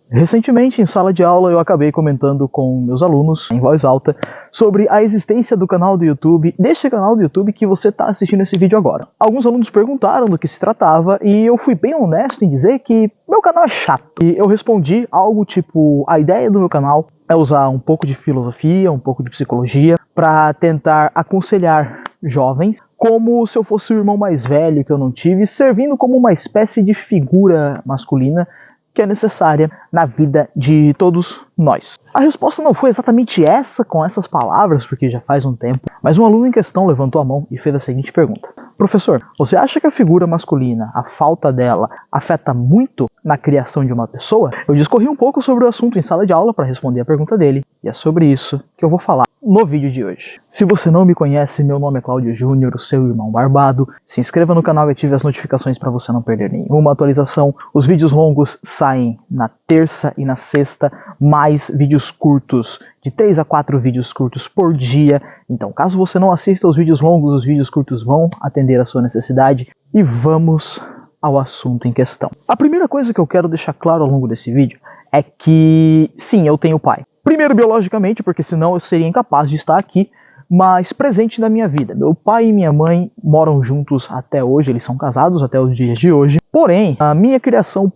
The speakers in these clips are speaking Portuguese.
Recentemente, em sala de aula, eu acabei comentando com meus alunos, em voz alta, sobre a existência do canal do YouTube, deste canal do YouTube que você está assistindo esse vídeo agora. Alguns alunos perguntaram do que se tratava e eu fui bem honesto em dizer que meu canal é chato. E eu respondi algo tipo, a ideia do meu canal é usar um pouco de filosofia, um pouco de psicologia, para tentar aconselhar jovens, como se eu fosse o irmão mais velho que eu não tive, servindo como uma espécie de figura masculina que é necessária na vida de todos nós. A resposta não foi exatamente essa, com essas palavras, porque já faz um tempo, mas um aluno em questão levantou a mão e fez a seguinte pergunta: professor, você acha que a figura masculina, a falta dela, afeta muito na criação de uma pessoa? Eu discorri um pouco sobre o assunto em sala de aula para responder a pergunta dele, e é sobre isso que eu vou falar no vídeo de hoje. Se você não me conhece, meu nome é Cláudio Júnior, o seu irmão barbado. Se inscreva no canal e ative as notificações para você não perder nenhuma atualização. Os vídeos longos saem na terça e na sexta, mais vídeos curtos, de 3 a 4 vídeos curtos por dia. Então, caso você não assista os vídeos longos, os vídeos curtos vão atender a sua necessidade. E vamos ao assunto em questão. A primeira coisa que eu quero deixar claro ao longo desse vídeo é que, sim, eu tenho pai. Primeiro, biologicamente, porque senão eu seria incapaz de estar aqui, mas presente na minha vida. Meu pai e minha mãe moram juntos até hoje, eles são casados até os dias de hoje. Porém, a minha criação,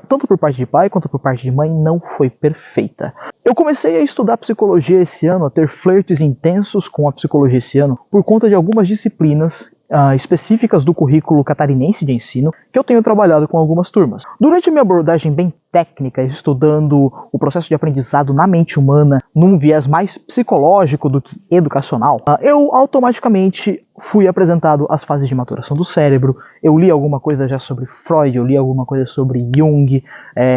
tanto por parte de pai quanto por parte de mãe, não foi perfeita. Eu comecei a estudar psicologia esse ano, a ter flertes intensos com a psicologia esse ano, por conta de algumas disciplinas específicas do currículo catarinense de ensino, que eu tenho trabalhado com algumas turmas. Durante a minha abordagem bem técnica, estudando o processo de aprendizado na mente humana, num viés mais psicológico do que educacional, eu automaticamente fui apresentado às fases de maturação do cérebro. Eu li alguma coisa já sobre Freud, eu li alguma coisa sobre Jung,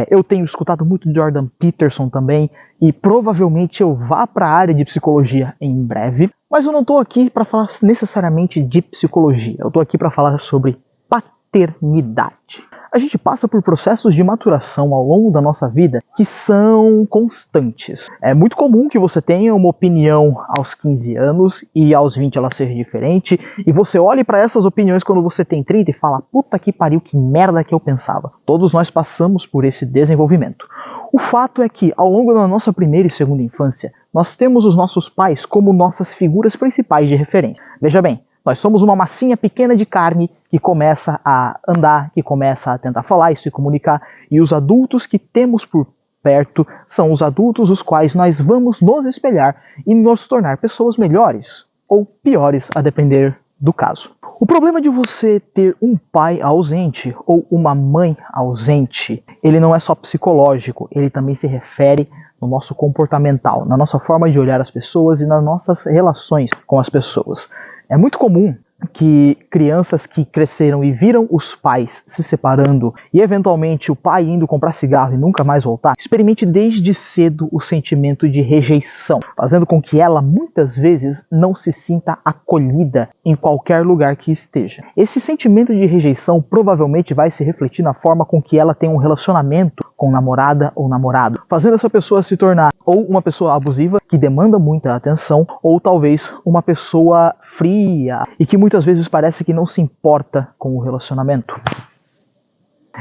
eu tenho escutado muito Jordan Peterson também, e provavelmente eu vá para a área de psicologia em breve, mas eu não estou aqui para falar necessariamente de psicologia, eu estou aqui para falar sobre paternidade. A gente passa por processos de maturação ao longo da nossa vida que são constantes. É muito comum que você tenha uma opinião aos 15 anos e aos 20 ela seja diferente, e você olhe para essas opiniões quando você tem 30 e fala, puta que pariu, que merda que eu pensava. Todos nós passamos por esse desenvolvimento. O fato é que, ao longo da nossa primeira e segunda infância, nós temos os nossos pais como nossas figuras principais de referência. Veja bem, nós somos uma massinha pequena de carne que começa a andar, que começa a tentar falar e se comunicar, e os adultos que temos por perto são os adultos os quais nós vamos nos espelhar e nos tornar pessoas melhores ou piores, a depender do caso. O problema de você ter um pai ausente ou uma mãe ausente, ele não é só psicológico, ele também se refere no nosso comportamental, na nossa forma de olhar as pessoas e nas nossas relações com as pessoas. É muito comum que crianças que cresceram e viram os pais se separando e eventualmente o pai indo comprar cigarro e nunca mais voltar, experimente desde cedo o sentimento de rejeição, fazendo com que ela muitas vezes não se sinta acolhida em qualquer lugar que esteja. Esse sentimento de rejeição provavelmente vai se refletir na forma com que ela tem um relacionamento com namorada ou namorado, fazendo essa pessoa se tornar ou uma pessoa abusiva que demanda muita atenção, ou talvez uma pessoa fria e que muitas vezes parece que não se importa com o relacionamento.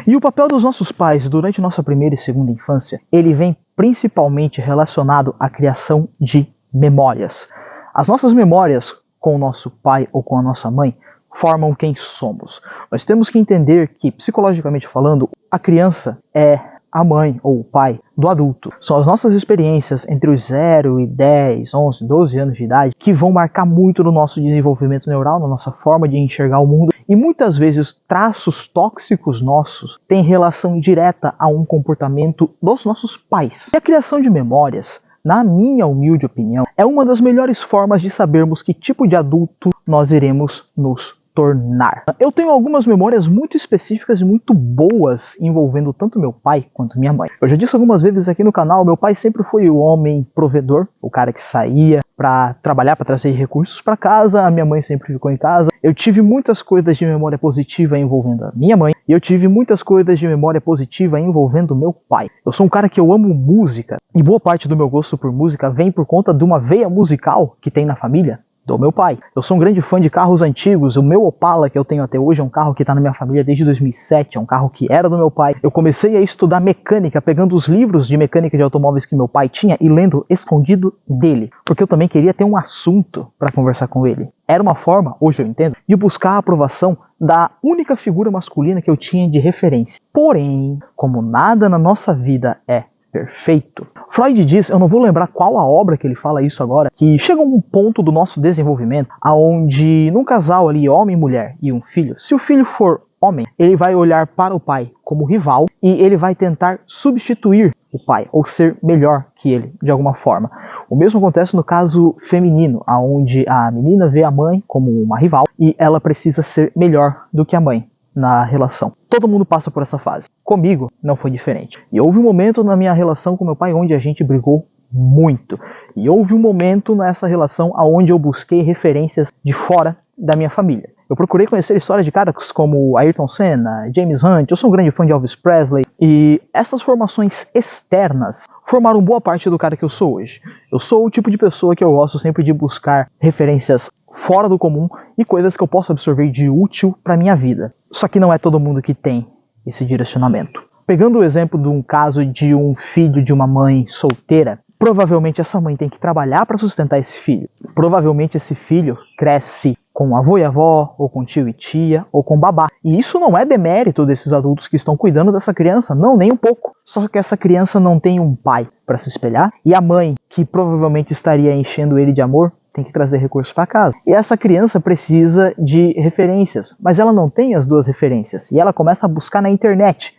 E o papel dos nossos pais durante nossa primeira e segunda infância, ele vem principalmente relacionado à criação de memórias. As nossas memórias com o nosso pai ou com a nossa mãe formam quem somos. Nós temos que entender que, psicologicamente falando, a criança é a mãe ou o pai do adulto. São as nossas experiências entre os 0 e 10, 11, 12 anos de idade que vão marcar muito no nosso desenvolvimento neural, na nossa forma de enxergar o mundo, e muitas vezes traços tóxicos nossos têm relação direta a um comportamento dos nossos pais. E a criação de memórias, na minha humilde opinião, é uma das melhores formas de sabermos que tipo de adulto nós iremos nos tornar. Eu tenho algumas memórias muito específicas e muito boas envolvendo tanto meu pai quanto minha mãe. Eu já disse algumas vezes aqui no canal, meu pai sempre foi o homem provedor, o cara que saía para trabalhar, para trazer recursos para casa, a minha mãe sempre ficou em casa. Eu tive muitas coisas de memória positiva envolvendo a minha mãe, e eu tive muitas coisas de memória positiva envolvendo meu pai. Eu sou um cara que eu amo música, e boa parte do meu gosto por música vem por conta de uma veia musical que tem na família do meu pai. Eu sou um grande fã de carros antigos. O meu Opala que eu tenho até hoje é um carro que está na minha família desde 2007, é um carro que era do meu pai. Eu comecei a estudar mecânica, pegando os livros de mecânica de automóveis que meu pai tinha e lendo escondido dele, porque eu também queria ter um assunto para conversar com ele. Era uma forma, hoje eu entendo, de buscar a aprovação da única figura masculina que eu tinha de referência. Porém, como nada na nossa vida é perfeito, Freud diz, eu não vou lembrar qual a obra que ele fala isso agora, que chega um ponto do nosso desenvolvimento aonde num casal ali, homem e mulher e um filho, se o filho for homem, ele vai olhar para o pai como rival e ele vai tentar substituir o pai ou ser melhor que ele de alguma forma. O mesmo acontece no caso feminino, aonde a menina vê a mãe como uma rival e ela precisa ser melhor do que a mãe na relação. Todo mundo passa por essa fase. Comigo não foi diferente. E houve um momento na minha relação com meu pai onde a gente brigou muito. E houve um momento nessa relação onde eu busquei referências de fora da minha família. Eu procurei conhecer histórias de caras como Ayrton Senna, James Hunt, eu sou um grande fã de Elvis Presley, e essas formações externas formaram boa parte do cara que eu sou hoje. Eu sou o tipo de pessoa que eu gosto sempre de buscar referências fora do comum e coisas que eu posso absorver de útil para minha vida. Só que não é todo mundo que tem esse direcionamento. Pegando o exemplo de um caso de um filho de uma mãe solteira, provavelmente essa mãe tem que trabalhar para sustentar esse filho. Provavelmente esse filho cresce com avô e avó, ou com tio e tia, ou com babá. E isso não é demérito desses adultos que estão cuidando dessa criança, não, nem um pouco. Só que essa criança não tem um pai para se espelhar, e a mãe, que provavelmente estaria enchendo ele de amor, tem que trazer recursos para casa. E essa criança precisa de referências, mas ela não tem as duas referências, e ela começa a buscar na internet.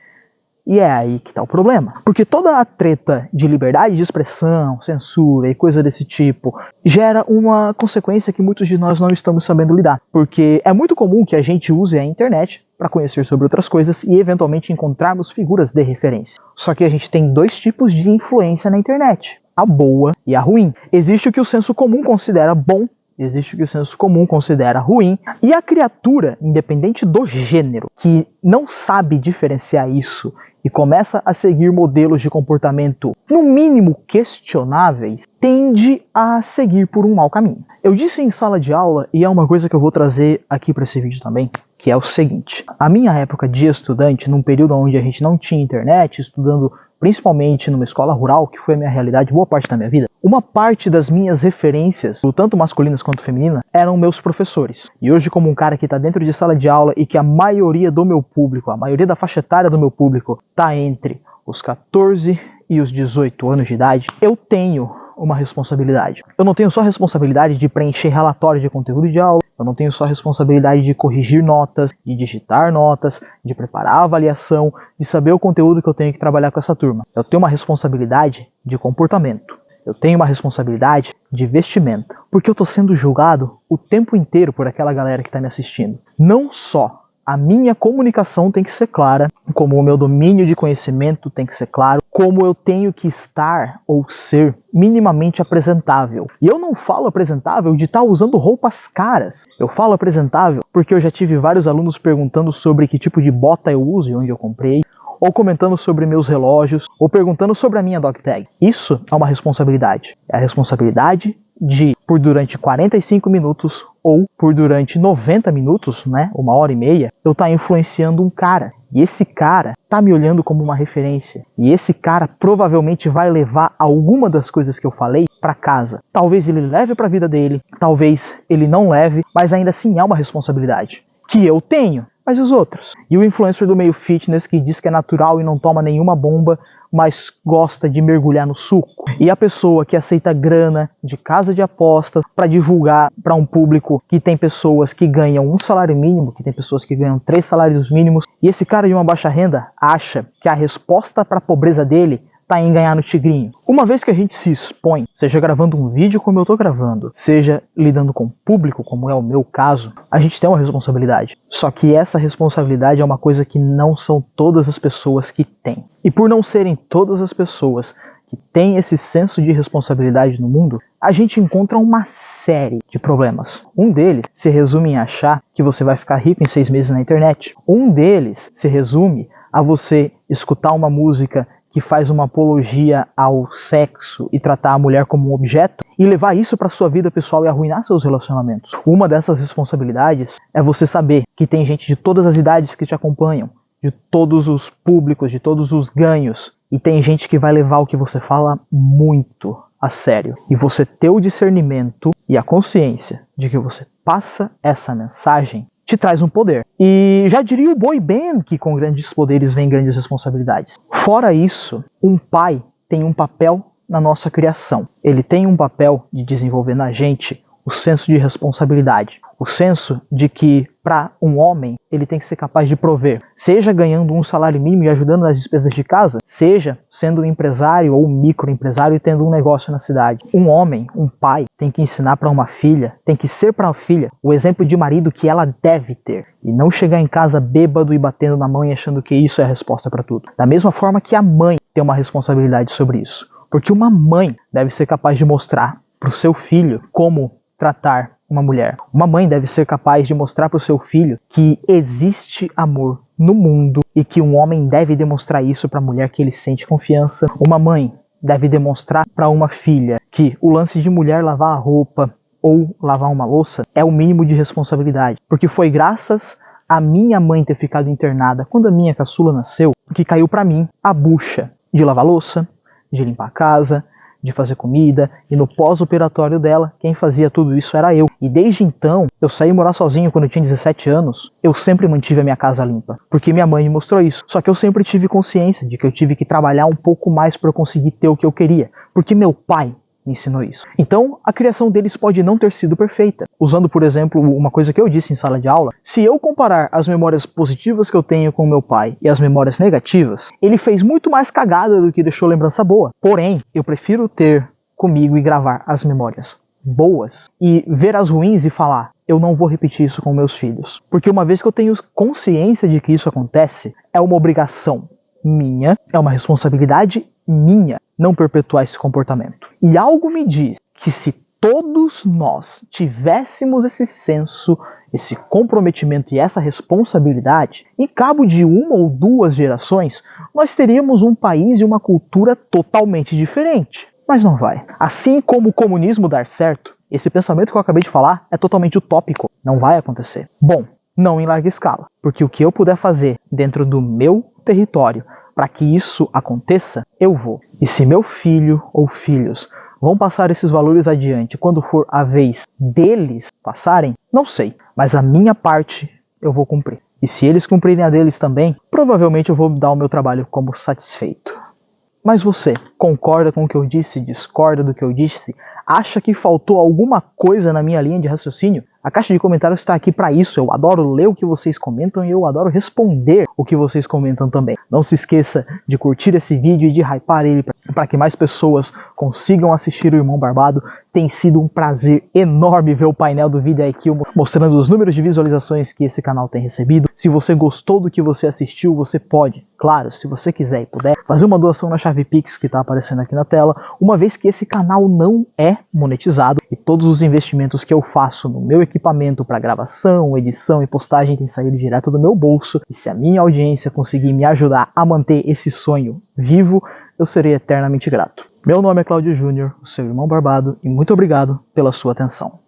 E é aí que está o problema. Porque toda a treta de liberdade de expressão, censura e coisa desse tipo gera uma consequência que muitos de nós não estamos sabendo lidar. Porque é muito comum que a gente use a internet para conhecer sobre outras coisas e eventualmente encontrarmos figuras de referência. Só que a gente tem dois tipos de influência na internet: a boa e a ruim. Existe o que o senso comum considera bom, existe o que o senso comum considera ruim, e a criatura, independente do gênero, que não sabe diferenciar isso e começa a seguir modelos de comportamento, no mínimo questionáveis, tende a seguir por um mau caminho. Eu disse em sala de aula, e é uma coisa que eu vou trazer aqui para esse vídeo também, que é o seguinte: a minha época de estudante, num período onde a gente não tinha internet, estudando principalmente numa escola rural, que foi a minha realidade boa parte da minha vida, uma parte das minhas referências, tanto masculinas quanto femininas, eram meus professores. E hoje, como um cara que está dentro de sala de aula e que a maioria do meu público, a maioria da faixa etária do meu público, está entre os 14 e os 18 anos de idade, eu tenho uma responsabilidade. Eu não tenho só a responsabilidade de preencher relatório de conteúdo de aula, eu não tenho só a responsabilidade de corrigir notas, de digitar notas, de preparar a avaliação, de saber o conteúdo que eu tenho que trabalhar com essa turma. Eu tenho uma responsabilidade de comportamento. Eu tenho uma responsabilidade de vestimenta. Porque eu estou sendo julgado o tempo inteiro por aquela galera que está me assistindo. Não só a minha comunicação tem que ser clara, como o meu domínio de conhecimento tem que ser claro, como eu tenho que estar ou ser minimamente apresentável. E eu não falo apresentável de estar usando roupas caras. Eu falo apresentável porque eu já tive vários alunos perguntando sobre que tipo de bota eu uso e onde eu comprei, ou comentando sobre meus relógios, ou perguntando sobre a minha dog tag. Isso é uma responsabilidade. É a responsabilidade de, por durante 45 minutos ou por durante 90 minutos, né, 1h30, eu estar influenciando um cara. E esse cara tá me olhando como uma referência. E esse cara provavelmente vai levar alguma das coisas que eu falei para casa. Talvez ele leve para a vida dele, talvez ele não leve, mas ainda assim é uma responsabilidade que eu tenho. Mas e os outros? E o influencer do meio fitness que diz que é natural e não toma nenhuma bomba, mas gosta de mergulhar no suco? E a pessoa que aceita grana de casa de apostas para divulgar para um público que tem pessoas que ganham um salário mínimo, que tem pessoas que ganham 3 salários mínimos, e esse cara de uma baixa renda acha que a resposta para a pobreza dele tá em ganhar no tigrinho. Uma vez que a gente se expõe, seja gravando um vídeo como eu tô gravando, seja lidando com o público, como é o meu caso, a gente tem uma responsabilidade. Só que essa responsabilidade é uma coisa que não são todas as pessoas que têm. E por não serem todas as pessoas que têm esse senso de responsabilidade no mundo, a gente encontra uma série de problemas. Um deles se resume em achar que você vai ficar rico em 6 meses na internet. Um deles se resume a você escutar uma música que faz uma apologia ao sexo e tratar a mulher como um objeto e levar isso para sua vida pessoal e arruinar seus relacionamentos. Uma dessas responsabilidades é você saber que tem gente de todas as idades que te acompanham, de todos os públicos, de todos os ganhos, e tem gente que vai levar o que você fala muito a sério. E você ter o discernimento e a consciência de que você passa essa mensagem te traz um poder. E já diria o boy band que com grandes poderes vem grandes responsabilidades. Fora isso, um pai tem um papel na nossa criação. Ele tem um papel de desenvolver na gente o senso de responsabilidade. O senso de que, para um homem, ele tem que ser capaz de prover. Seja ganhando um salário mínimo e ajudando nas despesas de casa, seja sendo um empresário ou um microempresário e tendo um negócio na cidade. Um homem, um pai, tem que ensinar para uma filha, tem que ser para a filha o exemplo de marido que ela deve ter. E não chegar em casa bêbado e batendo na mão e achando que isso é a resposta para tudo. Da mesma forma que a mãe tem uma responsabilidade sobre isso. Porque uma mãe deve ser capaz de mostrar para o seu filho como tratar uma mulher. Uma mãe deve ser capaz de mostrar para o seu filho que existe amor no mundo e que um homem deve demonstrar isso para a mulher que ele sente confiança. Uma mãe deve demonstrar para uma filha que o lance de mulher lavar a roupa ou lavar uma louça é o mínimo de responsabilidade. Porque foi graças a minha mãe ter ficado internada quando a minha caçula nasceu que caiu para mim a bucha de lavar louça, de limpar a casa, de fazer comida, e no pós-operatório dela, quem fazia tudo isso era eu. E desde então, eu saí morar sozinho quando eu tinha 17 anos, eu sempre mantive a minha casa limpa, porque minha mãe me mostrou isso. Só que eu sempre tive consciência de que eu tive que trabalhar um pouco mais para eu conseguir ter o que eu queria, porque meu pai me ensinou isso. Então, a criação deles pode não ter sido perfeita. Usando, por exemplo, uma coisa que eu disse em sala de aula, se eu comparar as memórias positivas que eu tenho com meu pai e as memórias negativas, ele fez muito mais cagada do que deixou lembrança boa. Porém, eu prefiro ter comigo e gravar as memórias boas e ver as ruins e falar, eu não vou repetir isso com meus filhos. Porque uma vez que eu tenho consciência de que isso acontece, é uma obrigação minha, é uma responsabilidade minha não perpetuar esse comportamento. E algo me diz que se todos nós tivéssemos esse senso, esse comprometimento e essa responsabilidade, em cabo de uma ou duas gerações, nós teríamos um país e uma cultura totalmente diferente. Mas não vai. Assim como o comunismo dar certo, esse pensamento que eu acabei de falar é totalmente utópico. Não vai acontecer. Bom, não em larga escala, porque o que eu puder fazer dentro do meu território para que isso aconteça, eu vou. E se meu filho ou filhos vão passar esses valores adiante quando for a vez deles passarem, não sei. Mas a minha parte eu vou cumprir. E se eles cumprirem a deles também, provavelmente eu vou dar o meu trabalho como satisfeito. Mas você concorda com o que eu disse? Discorda do que eu disse? Acha que faltou alguma coisa na minha linha de raciocínio? A caixa de comentários está aqui para isso. Eu adoro ler o que vocês comentam e eu adoro responder o que vocês comentam também. Não se esqueça de curtir esse vídeo e de hypar ele para que mais pessoas consigam assistir o Irmão Barbado. Tem sido um prazer enorme ver o painel do vídeo aqui mostrando os números de visualizações que esse canal tem recebido. Se você gostou do que você assistiu, você pode, claro, se você quiser e puder, fazer uma doação na chave Pix que está aparecendo aqui na tela, uma vez que esse canal não é monetizado e todos os investimentos que eu faço no meu equipamento para gravação, edição e postagem tem saído direto do meu bolso. E se a minha audiência conseguir me ajudar a manter esse sonho vivo, eu serei eternamente grato. Meu nome é Cláudio Júnior, o seu Irmão Barbado, e muito obrigado pela sua atenção.